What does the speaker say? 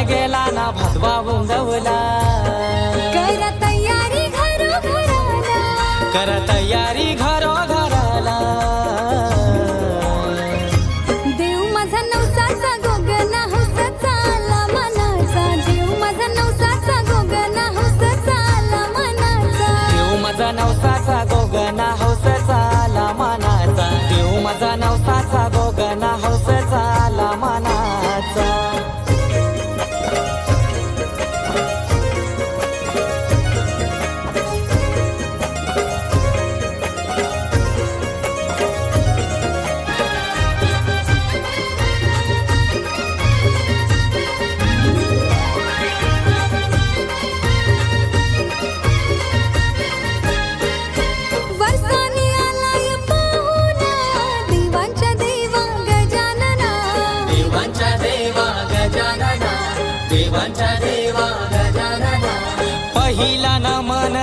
गेला ना भात वाहून दवला कर तयारी घरोघराला कर तयारी घरोघराला देव माझा नवसाचा गोगना हौसाचा आला मनाचा देव माझा नवसाचा गोगना हौसाचा आला मनाचा देव माझा नवसाचा गोगना हौसाचा आला मनाचा देव माझा नवसाचा गोगना हौसाचा आला मनाचा वर्षांनी आलाय पाहुणा देवांच्या देवा गजानना देवांच्या देवा गजानना देवांच्या देवा गजानना पहिला नमन